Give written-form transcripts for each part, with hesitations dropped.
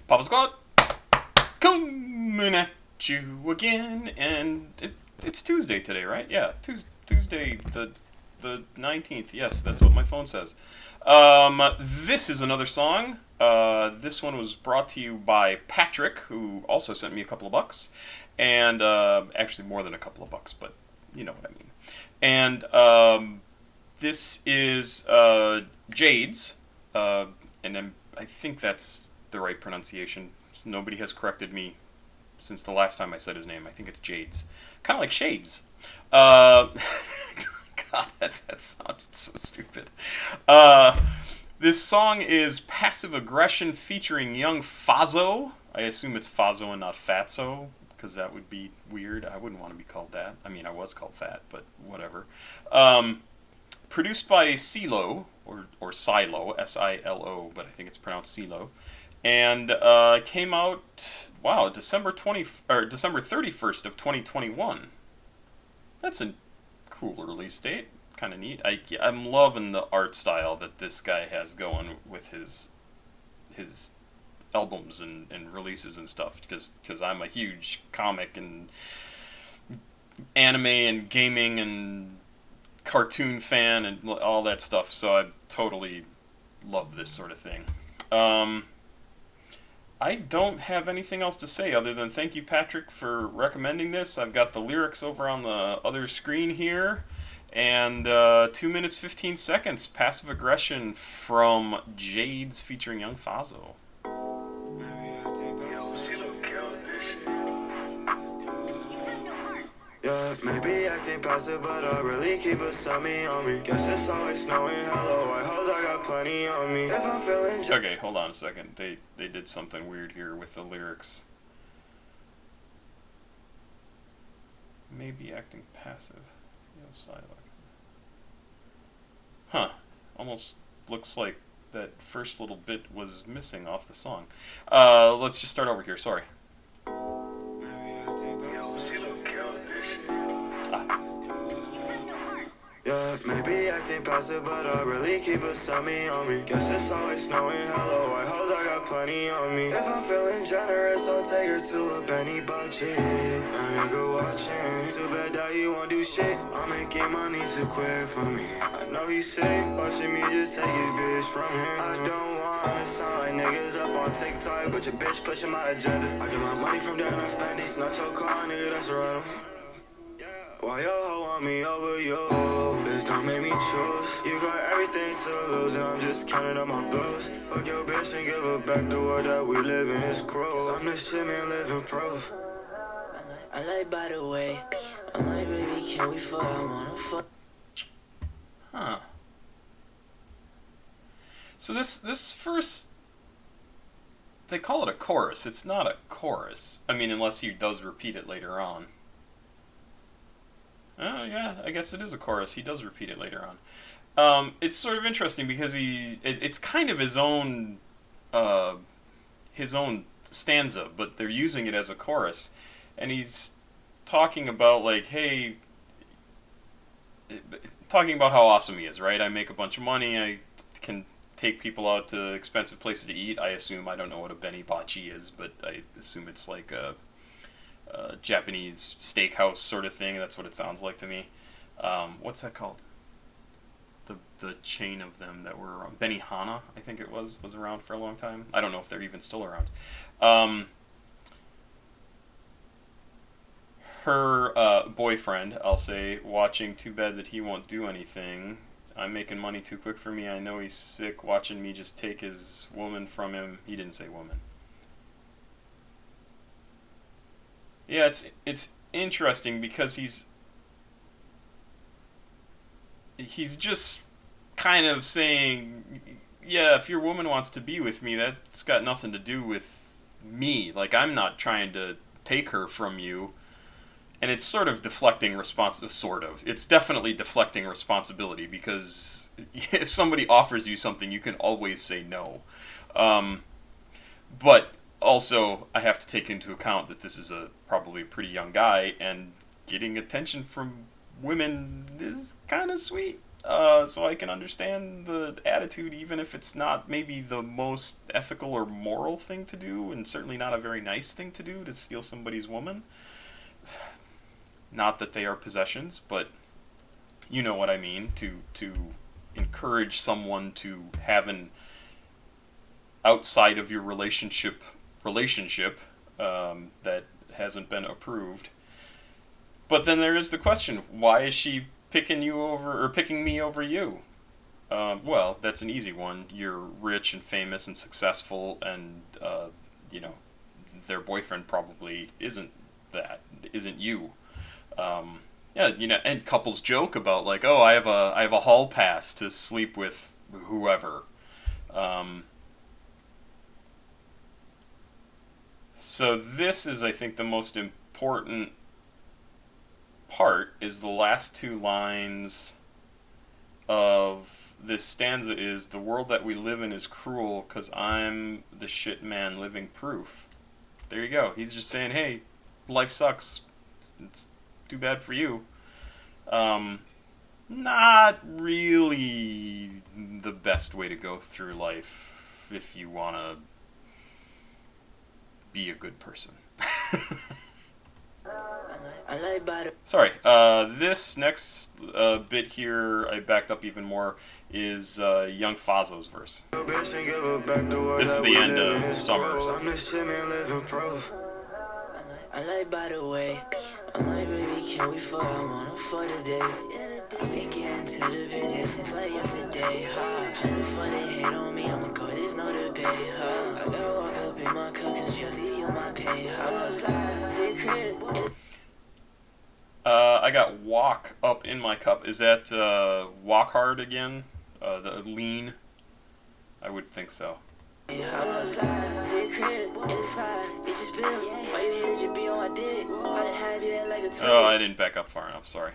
Papa Squad, coming at you again, and it's Tuesday today, right? Yeah, Tuesday the 19th. Yes, that's what my phone says. This is another song. This one was brought to you by Patrick, who also sent me a couple of bucks, and actually more than a couple of bucks, but you know what I mean. And this is Jaydes, and I think that's the right pronunciation. Nobody has corrected me since the last time I said his name. I think it's Jaydes. Kind of like Shades. God, that sounded so stupid. This song is Passive Aggression featuring young Fazo. I assume it's Fazo and not Fatso, because that would be weird. I wouldn't want to be called that. I mean, I was called Fat, but whatever. Produced by CeeLo, or Silo, Silo, but I think it's pronounced CeeLo. And came out, wow, December 31st of 2021. That's a cool release date. Kind of neat. I'm loving the art style that this guy has going with his albums and releases and stuff, because I'm a huge comic and anime and gaming and cartoon fan and all that stuff, so I totally love this sort of thing. I don't have anything else to say other than thank you, Patrick, for recommending this. I've got the lyrics over on the other screen here. And 2 minutes 15 seconds, Passive Aggression from Jaydes featuring young Fazo. Yeah, maybe acting passive, but I really keep a semi on me. Guess it's always snowing, hello, white hoes, I got plenty on me. If I'm feeling okay, hold on a second. They did something weird here with the lyrics. Maybe acting passive. Huh. Almost looks like that first little bit was missing off the song. Let's just start over here, sorry. yeah, maybe acting passive, but I really keep a semi on me. Guess it's always snowing, hello, white hoes, I got plenty on me. If I'm feeling generous, I'll take her to a Benny budget. A nigga watching, too bad that you won't do shit. I'm making money too quick for me. I know he's sick, watching me just take his bitch from him. I don't wanna sound like niggas up on TikTok, but your bitch pushing my agenda. I get my money from down on spend, it's not your car, nigga, that's a rental. Why your hoe want me over you? This don't make me choose. You got everything to lose, and I'm just counting up my blows. Fuck your bitch and give her back the world that we live in is cruel. I'm the shit, man, living proof. I like, by the way, I'm like, baby, can we fuck? I wanna fuck. Huh. So this first, they call it a chorus. It's not a chorus. I mean, unless he does repeat it later on. Oh, yeah, I guess it is a chorus. He does repeat it later on. It's sort of interesting because it's kind of his own stanza, but they're using it as a chorus. And he's talking about, like, hey, talking about how awesome he is, right? I make a bunch of money, I can take people out to expensive places to eat. I assume, I don't know what a Benny Bocce is, but I assume it's like a Japanese steakhouse sort of thing. That's what it sounds like to me. What's that called? The chain of them that were around. Benihana, I think it was around for a long time. I don't know if they're even still around. Her boyfriend, I'll say, watching, too bad that he won't do anything. I'm making money too quick for me. I know he's sick, watching me just take his woman from him. He didn't say woman. Yeah, it's interesting because he's just kind of saying, yeah, if your woman wants to be with me, that's got nothing to do with me. Like, I'm not trying to take her from you. And it's sort of deflecting it's definitely deflecting responsibility, because if somebody offers you something, you can always say no. But also, I have to take into account that this is probably a pretty young guy, and getting attention from women is kind of sweet. So I can understand the attitude, even if it's not maybe the most ethical or moral thing to do, and certainly not a very nice thing to do to steal somebody's woman. Not that they are possessions, but you know what I mean. To encourage someone to have an outside of your relationship that hasn't been approved. But then there is the question: why is she picking you over or picking me over you? Well, that's an easy one. You're rich and famous and successful, and you know, their boyfriend probably isn't you. Yeah, you know, and couples joke about like, oh, I have a hall pass to sleep with whoever. Um, so this is, I think, the most important part is the last two lines of this stanza is the world that we live in is cruel cuz I'm the shit man living proof. There you go. He's just saying, "Hey, life sucks. It's too bad for you." Um Not really the best way to go through life if you want to be a good person. I like butter. Sorry, this next bit here, I backed up even more, is young Fazo's verse. This is the end of Summrs. I like by the way. I'm like, baby, can we fuck? I wanna fuck today. I've been getting to the business since like yesterday. How the fuck they hate on me? I'ma go, there's no debate. I gotta walk up in my cup, cause Josie on my pay. I will slide to your crib. I got walk up in my cup. Is that walk hard again? The lean? I would think so. I will slide to your crib. It's fine, it's just built. Why you here, you be on my dick? Why they have you like a twist? Oh, I didn't back up far enough, sorry.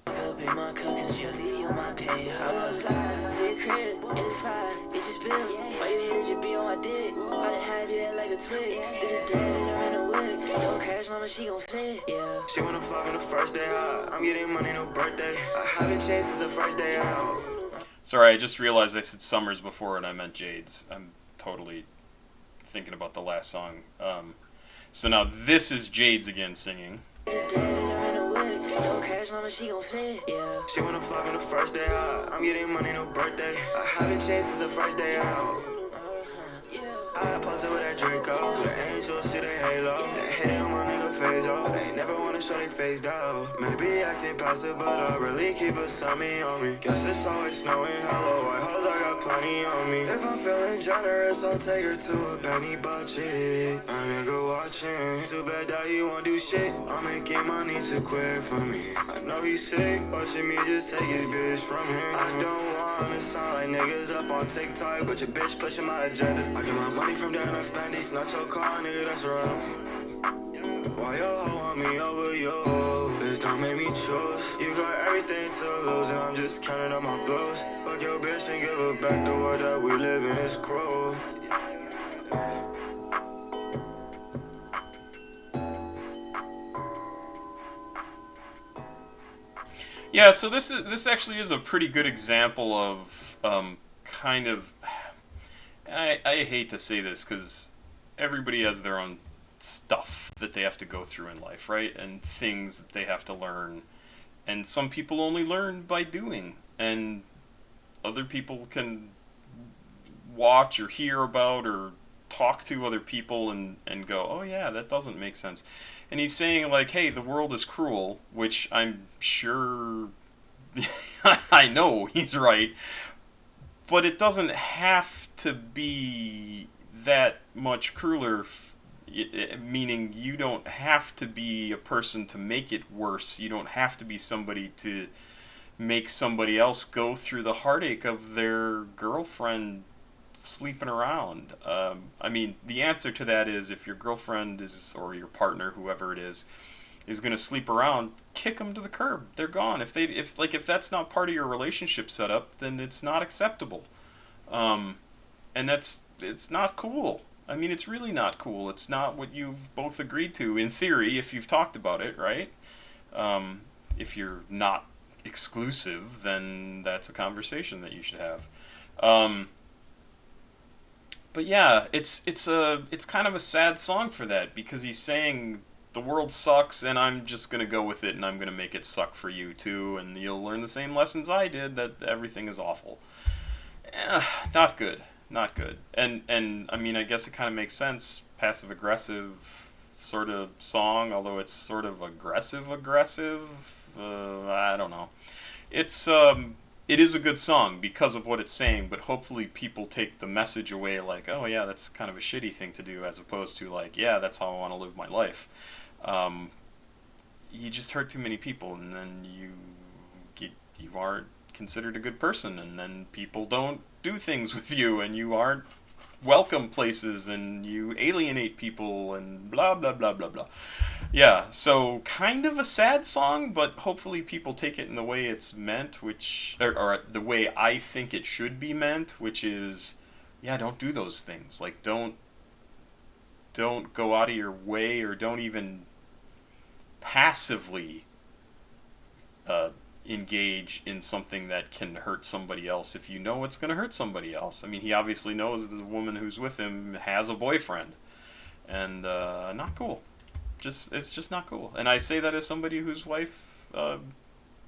Up in my cup, cause Josie on my pay. I will slide to your crib. It's fine, it's just built. Why you here, you be on my dick? Why they have you like a twist? Did the dance, I'm in the woods. Yo, crash, mama, she gon' flip. Yeah. She wanna fuck on the first day out. I'm getting money, no birthday. I haven't changed since the first day out. Sorry, I just realized I said Summrs before and I meant Jaydes. I'm totally thinking about the last song. So now this is Jaydes again singing. She gon' flip, yeah. She wanna fuck on the first day out. I'm getting money, no birthday. I haven't changed since the first day out. I posted with that Draco. The angels see the halo. They hating on my nigga Fazo. They never wanna show they phased out. Maybe acting passive, but I really keep a summy on me. Guess it's always snowing. Hello, white hoes, I got plenty on me. If I'm feeling generous, I'll take her to a Benny Budget. A nigga watching. Too bad that he won't do shit. I'm making money to quit for me. I know he's sick, watching me just take his bitch from him. I don't wanna sound like niggas up on TikTok, but your bitch pushing my agenda. I get my money from down, I spend it. Not your car, nigga, that's around. Why your hoe want me over you? Bitch, don't make me choose. You got everything to lose, and I'm just counting on my blows. Fuck your bitch and give her back. The world that we live in is cruel. Yeah, so this actually is a pretty good example of kind of. I hate to say this because everybody has their own stuff that they have to go through in life, right? And things that they have to learn. And some people only learn by doing, and other people can watch or hear about or talk to other people and go, oh yeah, that doesn't make sense. And he's saying like, hey, the world is cruel, which I'm sure I know he's right, but it doesn't have to be that much crueler, meaning you don't have to be a person to make it worse. You don't have to be somebody to make somebody else go through the heartache of their girlfriend sleeping around. I mean, the answer to that is if your girlfriend is, or your partner, whoever it is going to sleep around, kick them to the curb. They're gone. If that's not part of your relationship setup, then it's not acceptable. And it's not cool. I mean, it's really not cool. It's not what you've both agreed to, in theory, if you've talked about it, right? If you're not exclusive, then that's a conversation that you should have. Um, but yeah, it's kind of a sad song for that, because he's saying the world sucks and I'm just gonna go with it and I'm gonna make it suck for you too, and you'll learn the same lessons I did, that everything is awful. Not good, not good. And I mean, I guess it kind of makes sense. Passive aggressive sort of song, although it's sort of aggressive aggressive. I don't know. It's it is a good song because of what it's saying, but hopefully people take the message away like, oh yeah, that's kind of a shitty thing to do, as opposed to like, yeah, that's how I want to live my life. Um, you just hurt too many people, and then you aren't considered a good person, and then people don't do things with you, and you aren't welcome places, and you alienate people, and blah blah blah blah blah. Yeah, so kind of a sad song, but hopefully people take it in the way it's meant, which or the way I think it should be meant, which is, yeah, don't do those things. Like don't go out of your way, or don't even passively uh, engage in something that can hurt somebody else if you know it's going to hurt somebody else. I mean, he obviously knows the woman who's with him has a boyfriend, and not cool. It's just not cool. And I say that as somebody whose wife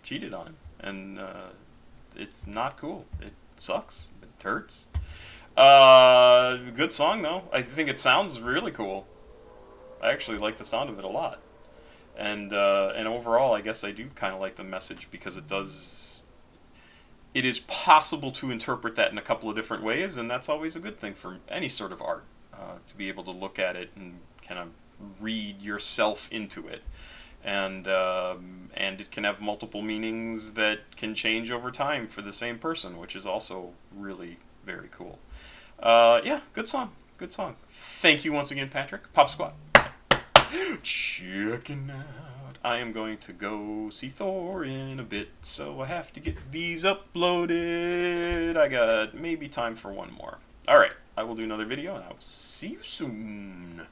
cheated on him, and it's not cool. It sucks. It hurts. Good song though. I think it sounds really cool. I actually like the sound of it a lot. And overall, I guess I do kind of like the message, because it does. It is possible to interpret that in a couple of different ways, and that's always a good thing for any sort of art, to be able to look at it and kind of read yourself into it, and it can have multiple meanings that can change over time for the same person, which is also really very cool. Yeah, good song, good song. Thank you once again, Patrick. Pop Squat. Checking out. I am going to go see Thor in a bit, so I have to get these uploaded. I got maybe time for one more. Alright, I will do another video, and I will see you soon.